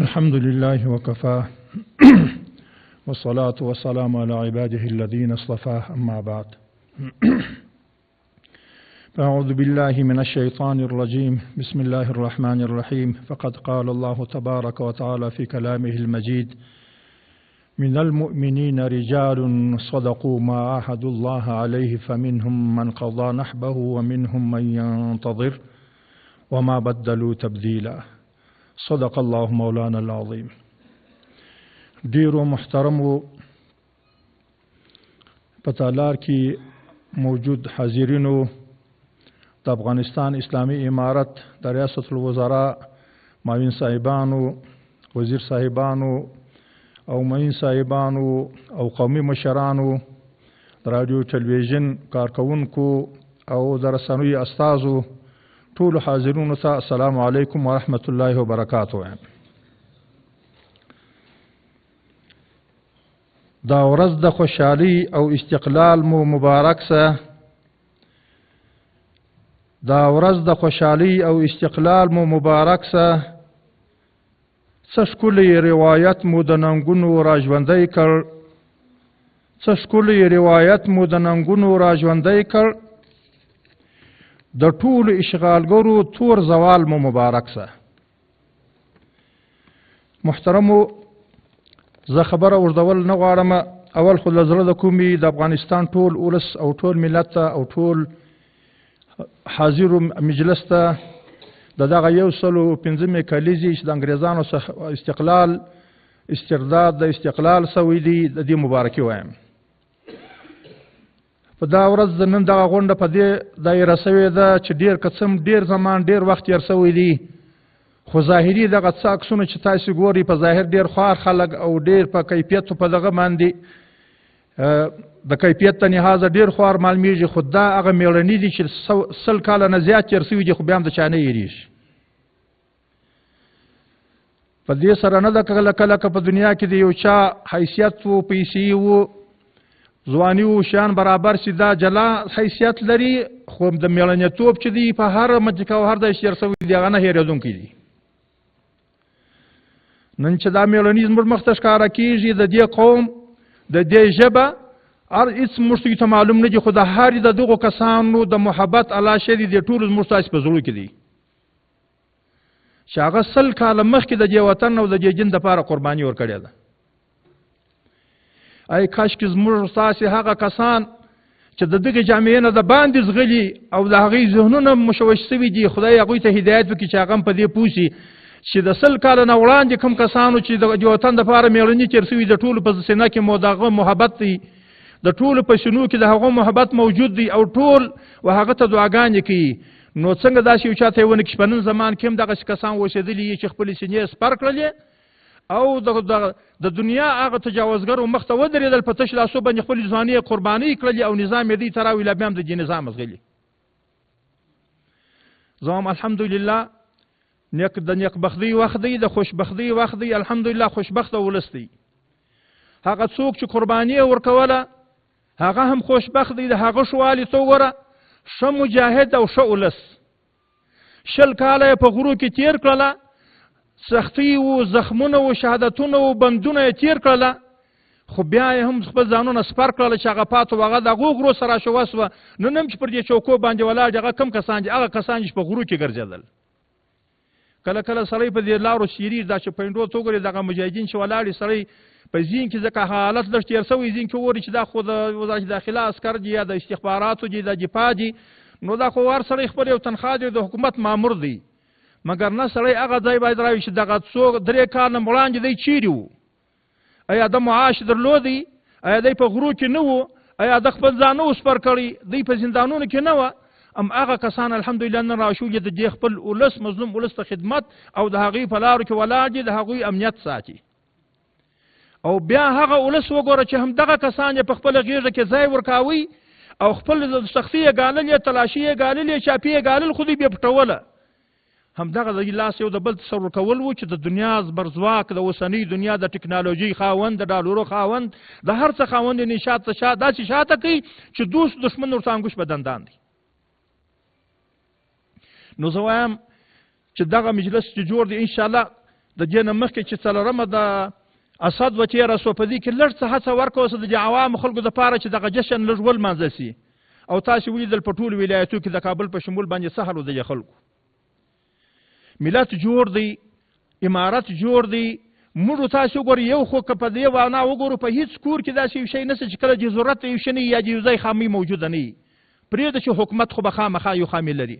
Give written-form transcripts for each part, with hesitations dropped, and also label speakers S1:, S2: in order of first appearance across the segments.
S1: الحمد لله وكفاه والصلاة والسلام على عباده الذين اصطفاه أما بعد فأعوذ بالله من الشيطان الرجيم بسم الله الرحمن الرحيم فقد قال الله تبارك وتعالى في كلامه المجيد من المؤمنين رجال صدقوا ما عاهدوا الله عليه فمنهم من قضى نحبه ومنهم من ينتظر وما بدلوا تبديلا صدق الله مولانا العظيم. ډیرو محترمو په تالار کې موجود حاضرینو د افغانستان اسلامی امارت د ریاست الوزراء معاون صاحبانو، وزیر صاحبانو او معین صاحبانو او قومي مشرانو، د رادیو تلویزیون کارکونکو او د رسنیو استازو، ټول حاضرونو ته السلام علیکم ورحمت الله وبرکاته. دا ورځ د خوشحالي او استقلال مو مبارک سه. دا ورځ د خوشحالي او استقلال مو مبارک سه. څه ښکلی روایت مو د ننګونو را ژوندی کړ. څه ښکلی روایت مو د ننګونو را ژوندی کړ. د ټولو اشغالګرو تور زوال مو مبارک سه. محترمو، زه خبره اوږدول نه غواړم. اول خو له زړه د کومې د افغانستان ټول ولس او ټول ملت ته او ټول حاضرو مجلس ته د دغه 105 کلیزې چې د انګریزانو څخه استقلال استرداد د استقلال سوی دی د دې مبارکي وایم. په دا ورځ د نن دغه غونډه په دې دایره سوې ده چې ډېر قسم ډېر زمان ډېر وخت تېر سوی دی، خو ظاهري دغه څه عکسونه چې تاسو ګورئ په ظاهر ډېر خوار خلک او ډېر په کیفیت په دغه باندې د کیفیت ته لحاظه ډېر خوار معلومیږي، خو دا هغه میړني دي چې 100 کاله نه زیات تېر سوي دي، خو بیا هم د چا نه هېرېږي. په دې سره نه ده کله کله که په دنیا کې د یو چا حیثیت و، پیسې و، ځواني و، شیان برابر شي، دا جلا حیثیت لري، خو د میړنیتوب چې دی په هر مجلس او هر ځای چې تېر سوی دی هغه نه هېرېدونکی دی. نن چې دا میړني زموږ مخ ته ښکاره کېږي، د دې قوم د دې ژبه هر هېڅ موږ ته معلوم نه دي، خو د هر د دغو کسانو د محبت الله شدي د ټولو زموږ تاسې په زړو کې دی چې هغه 100 کاله مخکې د دې وطن او د دې دین دپاره قرباني ورکړې ده. ای کاشکې زموږ تاسې هغه کسان چې د دغې جامعې نه د باندې ځغلي او د هغوی ذهنونه مشوش سوي دي، خدای هغوی ته هدایت وکړي چې هغه هم په دې پوه شي چې د 100 کاله نه وړاندې کوم کسانو چې د وطن دپاره میړني تېر سوي د ټولو په سینه کې مو د هغه محبت دی، د ټولو په سینو کې د هغه محبت موجود دی او ټول و هغه ته دعاګانې کوي. نو څنګه داسې یو چا ته یې ونه کړي چې په نن زمان کې هم دغسې کسان اوسېدلي چې خپلې سینې سپر کړلې او د دنیا هغه تجاوزګرو مخ ته ودرېدل، په تش لاسو باندې خپلې ځوانۍ قربانۍ کړلې او نظام یې دی ته راویله، بیا هم د دې نظام ازغلي. زه هم الحمدلله د نیکبختۍ وخت دی، د خوشبختۍ وخت دی، الحمدلله خوشبخته ولس دی. هغه څوک چې قرباني یې ورکوله هغه هم خوشبخت دی. د هغه ښه والي ته وګوره، ښه مجاهد او ښه ولس. 20 کاله یې په غرو کې تېر کړله، سختي و، زخمونه و، شهادتونه و، بندونه یې تېر کړله، خو بیا یې هم خپل ځانونه سپر کړله چې هغه پاتې و، هغه د هغو غرو سره شوه سوه. نن هم چې پر دې چوکو باندې ولاړ دي هغه کوم کسان دي؟ هغه کسان چې په غرو کې ګرځېدل. کله کله سړی په دې لارو سیري دا چې پینډو ته وګوري دغه مجاهدین چې ولاړ سړی په ذهن کې ځکه حالت لږ تېر سوی ذهن کې وګوري چې دا خو د وزارت داخله عسکر دي یا د استخباراتو دي، د دفاع دي، نو دا خو هر سړی خپل یو تنخوا دی، د حکومت مامور دی. مګر نه سړی هغه ځای باید راوي چې دغه څو 3 کاله وړاندې دی چیرې و؟ ایا د معاش درلودی؟ ایا دی په غرو کې نه و؟ ایا د خپل ځان نه و سپر کړی؟ دی په زندانونو کې نه وه؟ ام هغه کسان الحمدلله نن راشو چې د دې خپل ولس مظلوم ولس ته خدمت او د هغوی په لارو کې ولاړ دي، د هغوی امنیت ساتي. او بیا هغه ولس وګوره چې همدغه کسان یې په خپله غېږه کې ځای ورکاوی او خپل سختي یې ګاللې، تلاشي یې ګاللې، چاپي یې ګالل، خو دوی بیا پټوله. همدغه د لاس یو د بل تصور کول و چې د دنیا زبرځواک، د اوسنۍ دنیا د ټکنالوژۍ خاوند، د ډالرو خاوند، د هر څه خاوند یې شاته داسې شاته کوي چې دوست دښمن ورته انګوش په دندان دی. نو زه وایم چې دغه مجلس چې جوړ دی انشاءالله د دې نه مخکې چې څلورمه د اسد و تېره سوه په دې کې لږ څه هڅه ورکړه اوس د دې عوامو خلکو دپاره چې دغه جشن لږ ولمانځه سي او تاسې ولیدل په ټولو ولایتو کې د کابل په شمول باندې څه حال و د دې خلکو ملت جوړ دی امارت جوړ دی موږ تاسو وګورئ یو خو که په دې وانا وګورو په هیڅ کور کې داسې یو شی نشته چې کله چې ضرورت یو شی نه وي یا د یو ځای خامي موجوده نه وي پرېږده چې حکومت خو به خامخا یو خامي لري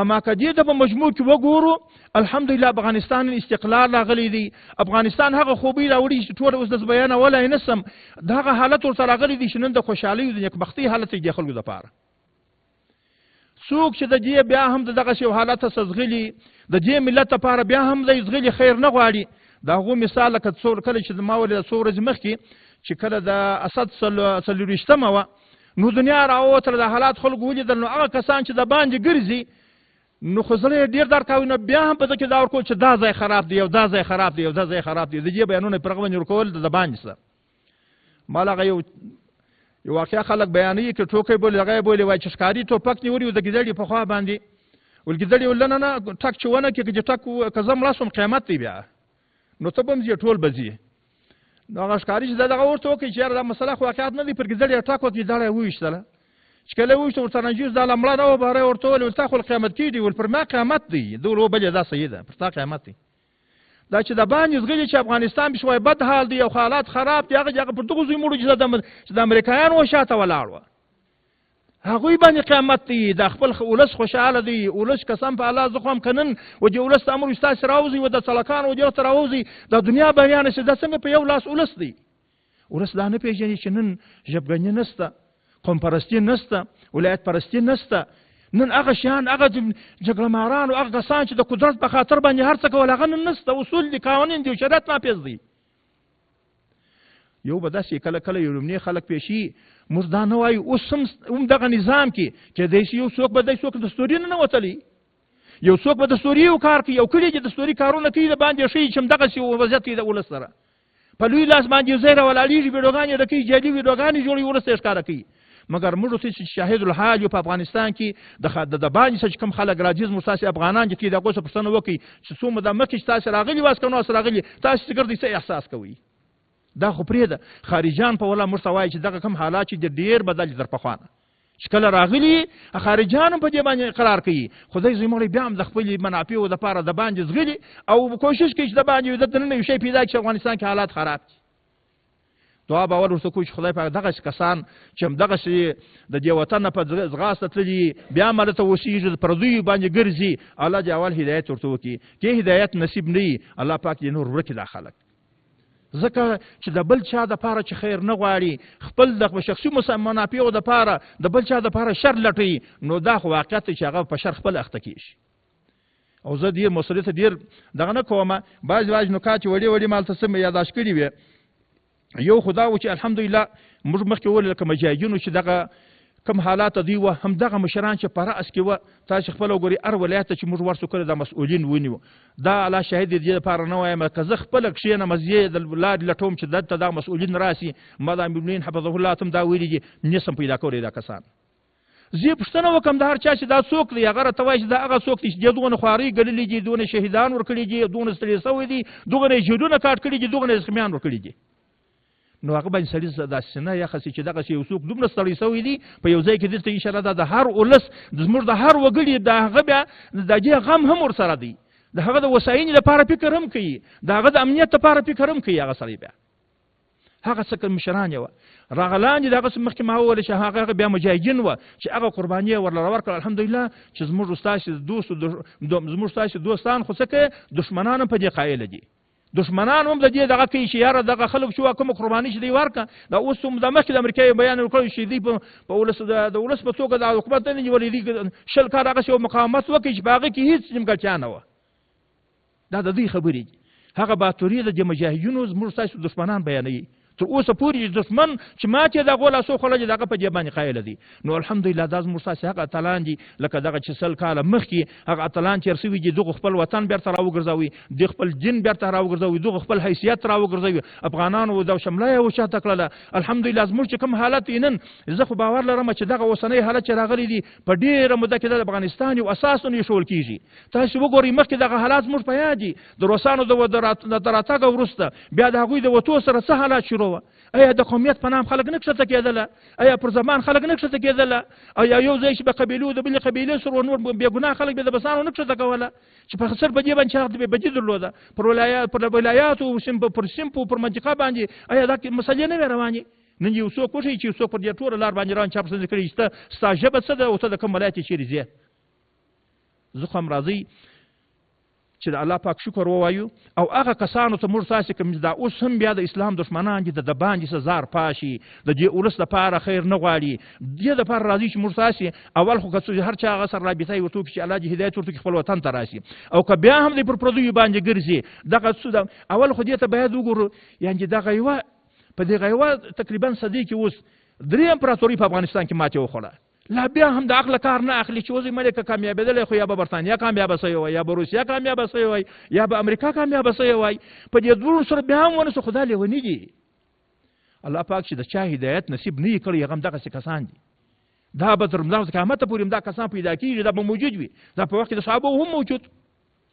S1: اما که دې ته په مجموع کې وګورو الحمدلله افغانستان استقلال راغلی دی افغانستان هغه خوبۍ راوړي چې ټول اوس داسې بیانولی نشم د هغه حالت ورته راغلی دی چې نن د خوشحالۍ د نیکبختۍ حالت دی د خلکو دپاره څوک چې د دې بیا هم د دغسې یو حالت څخه زغلي د دې ملت لپاره بیا هم د زغلي خیر نه غواړي د هغو مثال لکه کله چې ما ولید څو ورځې مخکې چې کله د اسد څلوېښتمه وه نو دنیا راووتله د حالات خلکو ولیدل نو هغه کسان چې د باندې ګرځي نو خو زړه یې ډېر درد کوي نو بیا هم په ده کې دا ورکول چې دا ځای خراب دی او دا ځای خراب دی او دا ځای خراب دی د دې بیانونه پر هغه باندې ورکول د باندې سره ما هغه یو واقعه خلک بیانوي که ټوکی بولي هغه یې بولي وایي چې ښکاري ټوپک نیولي و د ګیدړې په خوا باندې ول ګیدړې ویل نه ټک چې ونه کړي که ټک که زه مړه شوم قیامت دی بیا نو ته به هم ځې ټول به ځي نو هغه ښکاري چې دغه ورته وکړي چې یاره دا مسله خو واقعیت نه دی پر ګیدړې ټک وکړي ګیدړه یې وویشتله چې کله یې وویشته ورته رنجوز دا له مړه نه وه بهره یې ورته وویل تا خو قیامت کېږي ول پر ما قیامت دی ده ول وبلې دا صحیح ده پر تا قیامت دی دا چې د باندې زغلي چې افغانستان بشوی بد حال دی او حالات خراب دي هغه پر دغو زوی مړو چې د امریکایانو شاته ولاړ وه هغوی باندې قیامت دی د خپل ولس خوشحاله دی ولس قسم په الله زه خو هم که نن و دې ولس ته امر وي ستاسې راوځي و د څلکانو و دې ورته راوځي دا دنیا بریانه شي دا څنګه په یو لاس ولس دی ولس دا نه پېژني چې نن ژبګني نشته قوم پرستي نشته ولایت پرستي نشته نن هغه شیان هغه جګړه ماران او هغه کسان چې د قدرت په خاطر باندې هر څه کول هغه نن نشته اصول دي قوانین دي شریعت ناپیز دی یو به داسې کله کله یو لومړني خلک پیشي موږ دا نه وایو اوس هم دغه نظام کې کیدای شي یو څوک به دی څوک دستوري نه ننوتلی یو څوک به دستوري یو کار کوي یو کلي چې دستوري کارونه کوي د باندې ښیي چې همدغسې وضعیت کوي د ولس سره په لوی لاس باندې یو ځای راولاړېږي ویډیوګانې ډکوي جعلي ویډیوګانې جوړوي ولس ته یې ښکاره کوي مګر موږ ته چې شاهد الحال یو په افغانستان کې د باندې څه چې کوم خلک راځي زموږ ستاسې افغانان چې د هغو څه پوښتنه وکړي چې څو موده مخکې چې تاسې راغلي واست که ناست راغلي تاسې چې ګرځئ څه احساس کوئ دا خو پرېږده خارجان په وله موږ ته وایي چې دغه کوم حالات چې ډېر بدل دي در پخوانه چې کله راغلي خارجان هم په دې باندې اقرار کوي خدای زموږ بیا هم د خپلې منافعو دپاره د باندې زغلي او کوشش کوي چې د باندې د دننه یو شی پیدا کړي چې افغانستان کې حالات خراب دي دعا به اول ورته کوي چې خدای پاک دغسې کسان چې همدغسې د دې وطن نه په ځغاسته تللي بیا هم هلته اوسېږي د پردیو باندې ګرځي الله دې اول هدایت ورته وکړي که هدایت نصیب نه وي الله پاک دې نور ورکړي دا خلک ځکه چې د بل چا دپاره چې خیر نه غواړي خپل د شخصي منافعو دپاره د بل چا دپاره شر لټوي نو دا خو واقعیت دی چې هغه په شر خپل اخته کېږي او زه ډېر مسؤلیت ډېر دغه نه کومه بعضې نکات چې وړې وړې ما هلته څه مې یاداشت کړي وې یو خو دا و چې الحمدلله موږ مخکې وویل لکه مجاهدینو چې دغه کوم حالات دی وه همدغه مشران چې په رأس کې وه تاسې خپله وګورئ هر ولایت ته چې موږ ورسو کړی دا مسؤلین ونیو دا الله شاهد دی دې دپاره نه وایم که زه خپله کښېنم زه د لارې لټوم چې دلته دا مسؤلین راسي ما دا امیرالمؤمنین حفظه الله ته هم دا ویلي دي نسم پیدا کولی دا کسان زه پوښتنه وکړم د هر چا چې دا څوک دی هغه راته وایي چې دا هغه څوک دی چې دې دونه خوارۍ ګټلي دي دونه شهیدان ورکړي دي دونه ستړي سوي دي دغونه یې جیلونه کاټ کړي دي دغونه یې زخمیان ورکړي دي نو هغه باندې سړي داسې نه یخسي چې دغسې یو څوک دومره ستړی سوی دي په یو ځای کې دلته انشاءالله دا د هر ولس زموږ د هر وګړي د هغه بیا د دې غم هم ورسره دی د هغه د وساینې لپاره فکر هم کوي د هغه د امنیت لپاره فکر هم کوي هغه سړی بیا هغه څه مشران یې وه راغه لاندې د هغه څه مخکې ما وویل چې هغه بیا مجاهدین وه چې هغه قرباني یې ورله ورکړه الحمدلله چې زموږ ستاسې دوستان خو څه کوي دښمنان هم په دې قایله دي دشمنان هم د دې دغه کوي چې یاره دغه خلک شو کومه قرباني چې دی ورکړه دا اوس هم د مخکې د امریکا بیان وکړی چې دی په ولس د ولس په توګه د حکومت نه نیولې دي شل کال هغسې یو مقاومت وکړي چې په هغه کې هېڅ نیمګړتیا نه وه دا د دوی خبرې دي هغه باتوري د دې مجاهدینو زموږ ستاسو دشمنان بیانوي تر اوسه پورې دښمن چې ماتې دغه لاسو خوړلې دغه په دې باندې قایل دي. نو الحمدلله دا زموږ ستاسې هغه اتلان دي لکه دغه چې 100 کاله مخکې هغه اتلان تېر سوي دي، دغه خپل وطن بیرته راوګرځوي، د خپل دین بیرته راوګرځوي، دغه خپل حیثیت راوګرځوي. افغانانو د شمله یې وشاته کړله. الحمدلله زموږ چې کوم حالت یې نن زه خو باور لرم چې دغه اوسنی حالت چې راغلی دي په ډېره موده کې د افغانستان یو اساس ایښول کېږي. تاسو وګورئ مخکې دغه حالات زموږ په یاد دي، د روسانو د راتګه وروسته بیا د هغوی د وتو سره څه حالات شروع وه. ایا د قومیت په نام خلک نه کښته کېدله؟ ایا پر زبان خلک نه کښته کېدله؟ ایا یو ځای چې به قبیلو د بلې قبیلې سره نور بې ګناه خلک به د بسانو نه کښته کوله چې په خسر په دې باندې چاغ د بدي درلوده پر ولایاتو پر سیمپو پر منطقه باندې ایا دا مسلې نه وې روانې؟ نن یو څوک وښیي چې څوک پر دې ټوله لار باندې روان چا پسندې کړي چې ستا ژبه څه ده او ته د کوم ولایت یې چیرې ځې. زه خو هم راځئ چې د الله پاک شکر ووایو او هغه کسانو ته موږ تاسې کوم دا اوس هم بیا د اسلام دښمنان دي د باندې څه زار پاشي د دې ولس دپاره خیر نه غواړي، دې دپاره راځي چې موږ تاسې اول خو که هر چا هغه سره رابطه یې ورته وکړي چې الله دې هدایت ورته کړي خپل وطن ته راشي، او که بیا هم دې پر پردیو باندې ګرځي دغه اول خو دې ته باید وګورو یعنې دغه یوه په دغه یوه تقریبا صدۍ کې اوس 3 امپراتوري په افغانستان کې ماتې وخوړه. لا بیا هم د عقل کار نه اخلي چې اوس ملک کامیابېدلی خو یا به برطانیه کامیابه سوی وای، یا به روسیه کامیابه سوی وای، یا به امریکا کامیابه سوی وای. په دې دوو سره بیا هم ونه سو خو دا لیوني دي. الله پاک چې د چا هدایت نصیب نه یې کړی هغه همدغسې کسان دي. دا به تر همدغه قیامته پورې همدا کسان پیدا کېږي، دا به موجود وي. دا په وخت کې د صحابو هم موجود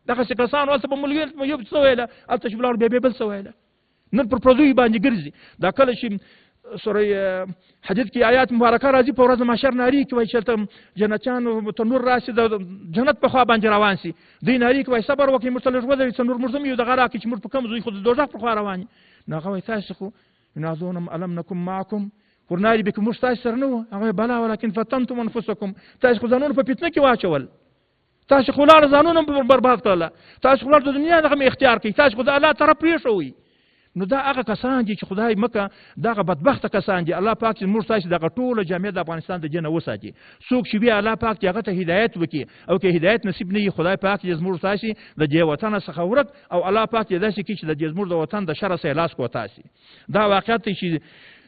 S1: دغسې کسان هلته به ملګري یو څه ویله، هلته چې ولاړ بیا بل څه ویله. نن پر پردیو باندې ګرځي. دا کله چې سوره حدید کې آیات مبارکه راځي په ورځ محشر ناري کې وایي چې هلته جنتیانو ته نور راسي د جنت په خوا باندې روان سي، دوی ناري کې وایي صبر وکړئ موږ ته لږ ودرېږي څه نور موږ هم یو دغه راکړي چې موږ په کوم ځای خو د دوزخ په خوا روان یو. نو هغه وایي تاسې خو ینادونهم الم نکن معکم ورناري بکم موږ ستاسې سره نه وو؟ هغه وایي بلا ولکن فتنتم انفسکم تاسې خو ځانونه په فتنه کې واچول، تاسې خو ولاړه ځانونه برباد کړله، تاسې خو ولاړ د دنیا دغه اختیار کوي، تاسې خو د الله طرف پرېښوئ. نو دا هغه کسان دي چې خدای مکه دغه بدبخته کسان دي. الله پاک چې موږ تاسې دغه ټوله جامعه د افغانستان د جنه وساتي. څوک چې بیا الله پاک چې هغه ته هدایت وکړي او که هدایت نصیب نه وي خدای پاک چې زموږ تاسې د دې وطن څخه ورک او الله پاک چې داسې کړي چې د زموږ د وطن د شره څخه لاس کو تاسې. دا واقعیت دی چې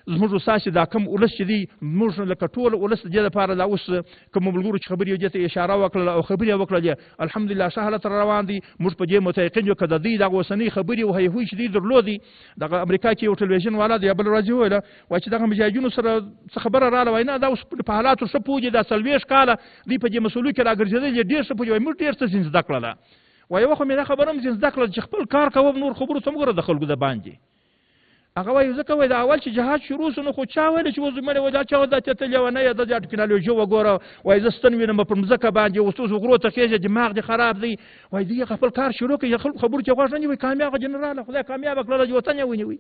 S1: زموږ تاسې دا کم ولس چې دی موږ لکه ټول ولس د دې لپاره دا اوس کوم ملګرو چې خبرې دې ته اشاره وکړله او خبرې یې وکړلې الحمدلله ښه حالت روان دي. موږ په دې متیقن یو که د دوی دغه اوسنۍ خبرې او هیهوی چې دوی درلودي دغه امریکا کې یو ټلویزیون والا دی بل ورځ وویله وایي چې دغه مجاهدینو سره څه خبره راغله وایي نه دا اوس په حالاتو ښه پوه دي، دا 40 کاله دوی په دې مسؤلو کې راګرځېدلي ډېر ښه پوه دي. وایي موږ ډېر څه زده کړله. وایي وخو مې دا خبره هم زده کړله چې خپل کار کوم نور خبرو ته مه ګوره د خلکو د باندې. هغه وایي ځکه وایي د اول چې جهاد شروع سو نو خو چا ویل چې اوس مړی وایي دا چا دا چې ته لیونی یې د ټکنالوژي وګوره وایي زه ستن وینم پر مځکه باندې اوس اوس غرو ته خېژه دماغ دې خراب دی. وایي دوی خپل کار شروع کړي خلکو خبرو چې غوږ نه نیوي کامیابه جنراله خدای کامیابه کړله چې وطن یې ونیوي.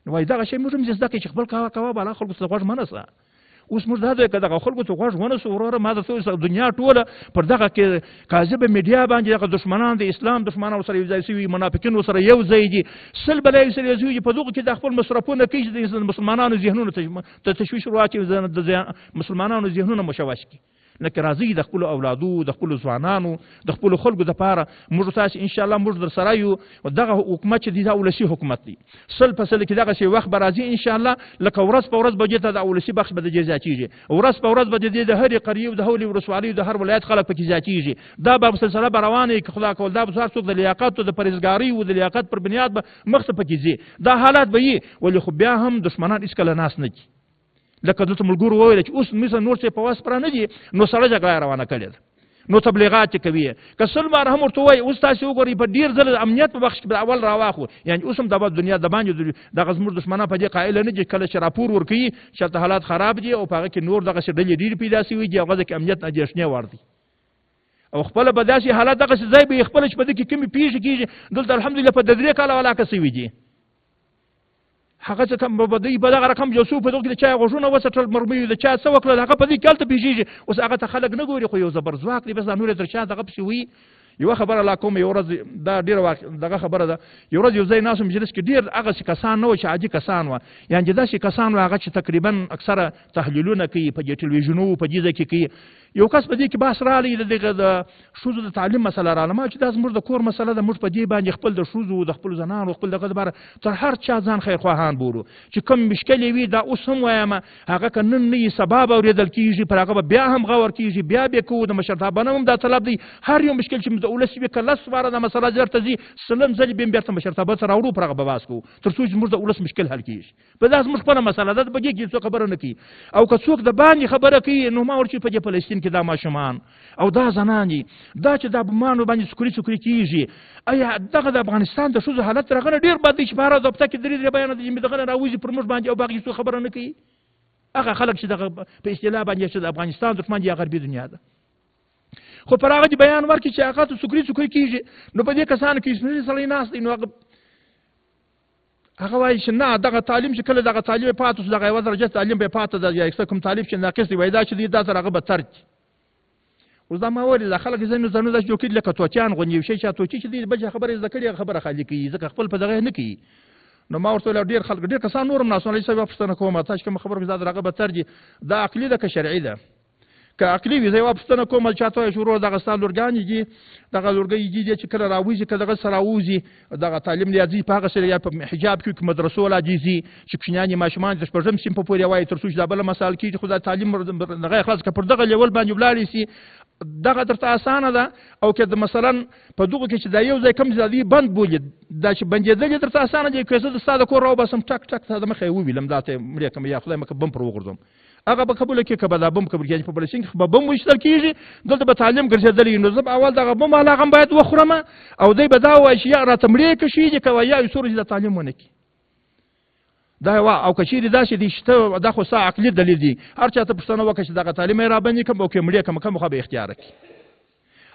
S1: نو وایي دغه شی موږ هم زده کړئ چې خپل کوه بالا خلکو ته غوږ مه نیسه. اوس موږ دا دی که دغه خلکو ته غوږ ونیسو وروره ما درته وویل دنیا ټوله پر دغه کاذبه میډیا باندې دغه دښمنان د اسلام دښمنانو سره یو ځای سوي منافقینو سره یو ځای دي 100 بلای سره یو ځای په دغه کې د خپل مصرفونه کوي چې د مسلمانانو ذهنونو ته تشویش واچوي د مسلمانانو ذهنونه مشوش کړي. لکه راځي د خپل اولادو د خپل ځوانانو د خپل خلکو دپاره موږ تاسې انشاءالله موږ در سره یو. دغه حکومت چې دی دا ولسي حکومت دی 100% کې دغسې وخت به راځي انشاءالله لکه ورځ په ورځ به دې ته د ولسي بخش به د دې زیاتېږي، ورځ په ورځ به د دې د هرې قریې او د هرې ولسوالۍ د هر ولایت خلک پکې زیاتېږي. دا به سلسله به روانه وي که خدا کول دا به هر څوک د لیاقت او د پرهیزګارۍ او د لیاقت پر بنیاد به مخته پکې ځي. دا حالات به وي ولې خو بیا هم دښمنان هېڅکله ناست نه کړي. لکه دلته ملګرو وویل چې اوس مثلا نور څه په واس پره نه دي نو سړه جګړه روانه کړې ده نو تبلیغات یې کوي. که سل بار هم ورته ووایي اوس تاسې وګورئ په ډېر ځله امنیت په بخش کې اول راواخلو یعنې اوس هم د دنیا د باندې دغه زموږ دښمنان په دې قایله نه دي کله چې راپور ورکوي چې هلته حالات خراب دي او په هغه کې نور دغسې ډلې ډېرې پیدا سوي دي هغه کې امنیت اندېښنې وړ دي او خپله به داسې حالات دغسې ځای به یې خپله چې په دې کې کومې پېښې کېږي دلته الحمدلله په 3 کاله ولاکه سوي دي. هغه څه کوم به دوی په دغه رقم جوسو په دغه کې د چا غوږونه وڅټل مرمیو د چا څه وکړل هغه په دې کې هلته پېښېږي. اوس هغه ته خلک نه ګوري خو یو زبر ځواک دی بس دا نور یې تر چا دغه پسې وي. یوه خبره لا کوم یو ورځ دا ډېره دغه خبره ده یو ورځ یو ځای ناست مجلس کې ډېر هغسې کسان نه وو چې عادي کسان وه یعنې داسې کسان وو هغه چې تقریبا اکثره تحلیلونه کوي په دې ټلویزیونو په دې ځای کې کوي یو کس په دې کې بحث رالی د ښځو د تعلیم مسله راله ما چې دا زموږ د کور مسله ده موږ په دې باندې خپل د ښځو د خپلو زنانو خپل دغه دپاره تر هر چا ځان خیرخواهان بولو چې کوم مشکل وي دا اوس هم وایم هغه که نن نه وي سبا به اورېدل کېږي پر هغه به بیا هم غور کېږي بیا به کوو د مشرتابه نه هم دا طلب دی هر یو مشکل چې د ولس وي که لس واره دا مسله زر ته ځي سلم ځلې بیا بېرته مشرتابه ته راوړو پر هغه به بحث کوو تر څو چې زموږ د ولس مشکل حل کېږي په دا زموږ خپله مسله ده په دې کې څوک خبره نه کوي او که څوک د باندې خبره کوي نو ما ورچې په دې فلسطین کې دا ماشومان او دا زنان دي دا چې دا بمانو باندې سکري کېږي ایا دغه د افغانستان د ښځو حالت رغنه ډېر بد دی چې په هره ضبطه کې درې بیانه دي چې دغه نه راوځي پر موږ باندې او باقي څوک خبره نه کوي هغه خلک چې دغه په اصطلاح باندې چې د افغانستان دښمن دي غربي دنیا ده خو پر هغه بیان ورکړي چې هغه ته سکري کېږي نو په دې کسانو کې اسماعیل سړی ناست دی نو هغه وایي چې نه دغه تعلیم چې کله دغه تعلیم پاتې شو دغه یوه درجه تعلیم به پاتې ده یا کوم تعلیم چې ناقص دی وایي دا چې دی دا تر هغه بدتر دي اوس دا ما ویلې دا خلک ځینې ځانونه داسې جوړ کړي لکه توتیان غوندې یو شی چې توتي چې دی بل چا خبره زده کړې خبره خالي کوي ځکه خپل په دغه نه کوي نو ما ورته ویل ډېر خلک ډېر کسان نور هم ناست وو صاحب پوښتنه کوم تاسو چې کومه خبره دا تر هغه بدتر دي دا عقلي ده که شرعي ده که عقلي وي زه یوه پوښتنه کوم چاته وایي چې ورور دغه ستا لورګانې دي دغه لورګۍ دي چې کله راوځي که دغه سره راوځي دغه تعلیم یا ځي په هغه سره یا په حجاب کې که مدرسو لا دي ځي چې کوچنیان یې ماشومان د شپږم صنف په پورې وایي تر څو چې دا بله مسایل کېږي خو دا تعلیم دغه خلاص که پر دغه لیول باندې ولاړې سي دغه درته اسانه ده او که مثلا په دغه کې چې دا یو ځای کم ځای بند بولي دا چې بندېدل درته اسانه دي که زه د ستا د کور راوباسم ټک ټک ته د مخه یې وویلم دا ته مړې کړم یا خدای مکه بم پر وغورځوم هغه به قبوله کړي که به دا بم قبول کېږي په فلسطین کې به بم ویشتل کېږي دلته به تعلیم ګرځېدلی نو زه به اول دغه بم هغه باید وخورم او دی به دا وایي چې یا راته مړې که شي دي که یا یو څوره چې د تعلیم ونه کړي دا او که چیرې داسې دي چې ته دا خو ستا عقلي دلیل دي هر چا ته پوښتنه وکړه چې دغه تعلیم یې راباندې کړم او که مړې کړم کومه خوا به اختیاره کړي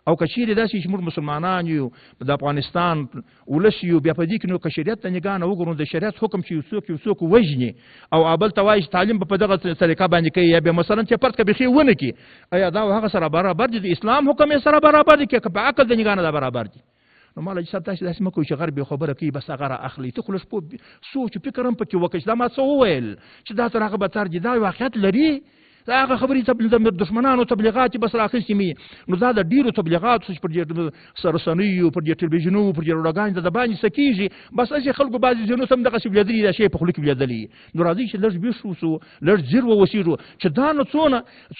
S1: او که چیرې داسې چې موږ مسلمانان یو د افغانستان ولس یو بیا په دې کې نو که شریعت ته نګاه نه وګورو د شریعت حکم چې یو څوک وژني او بل ته وایي چې تعلیم به په دغه طریقه باندې کوي یا بیا مثلا چې فرض که بیخي ونه کړي ایا دا هغه سره برابر دي د اسلام حکم یې سره برابر دي که په عقل د نګاه نه دا برابر دي نو مالا چې صاحب تاسې داسې مه کوئ چې غرب یې خبره کوي بس هغه را اخلي ته خو لږ سوچ فکر هم پکې وکړه چې دا ما څه وویل چې دا تر هغه بدتر دي دا واقعیت لري دا هغه خبرې د دښمنانو تبلیغات یې بس راخیستې مي نو دا د ډېرو تبلیغاتو چې پر دې رسنیو پر دې ټلویزیونو پر دې راډیوګانو د باندې څه کېږي بس هسې خلکو بعضې ځینو ته هم دغسې ولیدلي دا شی په خوله کې ولیدلي نو راځئ چې لږ بیخ اوسو لږ ځیر واوسېږو چې دا نو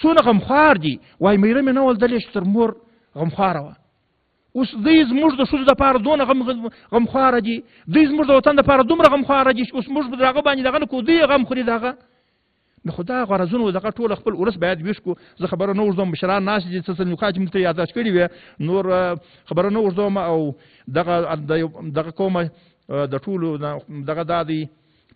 S1: څونه غمخوار دي وایي میره مې نه ولدلې چې تر مور غمخواره وه اوس دوی زموږ د ښځو دپاره دونه غمخواره دي دوی زموږ د وطن دپاره دومره غمخواره دي چې اوس موږ به د هغه باندې دغه نه کوو دوی غم خوري د هغه نو خو دا غرضونه دغه ټول خپل ولس باید ویښ کړو زه خبره نه اوږدوم مشران ناست دي څه نکات چې موږ ته یادداشت کړي وې نور خبره نه اوږدوم او دغه کومه د ټولو دغه دا دی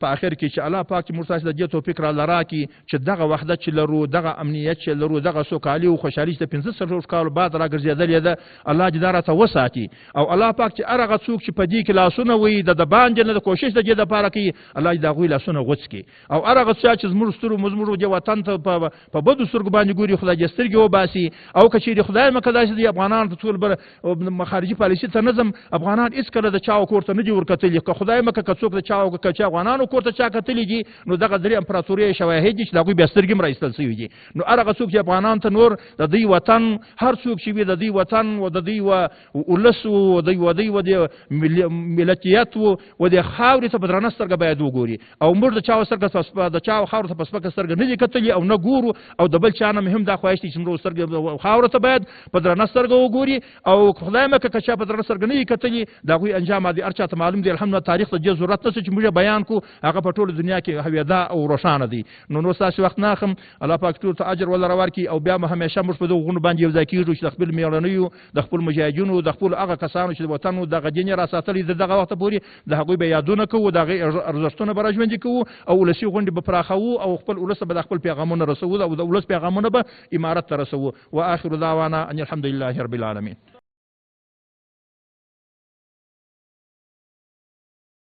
S1: په آخر کې چې الله پاک چې موږ تاسو د دې توفیق را لراکړي چې دغه وحدت چې لرو دغه امنیت چې لرو دغه سوکالي او خوشحالي چې 15 کال بعد راګرځېدلې ده الله دې دا راته وساتي او الله پاک چې هغه څوک چې په دې کې لاسونه وي د باندې نه د کوشش د دې دپاره کوي الله دې د هغوی لاسونه غوڅ کړي او هغه څه چې زموږ سترګو زموږ د وطن ته په بدو سترګو باندې ګوري خدای دې سترګې وباسي او که چیرې خدای مکه داسې دي افغانان ته ټول خارجي پالیسي ته نظم افغانان هېڅکله د چا کور ته نه دي ورکتلي که خدای مکه که څوک د چا افغانانو کور ته چا کتلي دي نو دغه درې امپراتورۍ شواهد دي چې د هغوی بیا سترګې هم راایستل سوي دي نو هغه څوک چې افغانان ته نور د دوی وطن هر څوک چې وي د دوی وطن و د دوی ولس و د ملتیت و د خاورې ته په درنه سترګه باید وګوري او موږ د چا خاورو ته په سپکه سترګه نه دي کتلي او نه ګورو او د بل چا نه مې هم دا خواهش دی چې موږ سترګې خاورو ته باید په درنه سترګه وګوري او خدای مکه که چا په درنه سترګه نه دي کتلي د هغوی انجام دي هر چا ته معلوم دی الحمدلله تاریخ ته دې ضرورت نشته چې موږ بیان کړو هغه په ټول دنیا کې هویدا او روښانه دي نو ستاسې وخت نه اخلم الله پاک ټول ته اجر ولره ورکړي او بیا به همیشه موږ په دغو غونډو باندې یو ځای کېږو چې د خپل مېړنیو د خپل مجاهدینو د خپل هغه کسانو چې د وطن دغه دین یې راساتلي د دغه وخته پورې د هغوی به یادونه کوو د هغې ارزښتونه به راژوندي کوو او ولسي غونډې به پراخوو او خپل ولس ته به د خپل پیغامونه رسوو او د ولس پیغامونه به امارت ته رسوو واخر دعوانا ان الحمد لله رب العالمین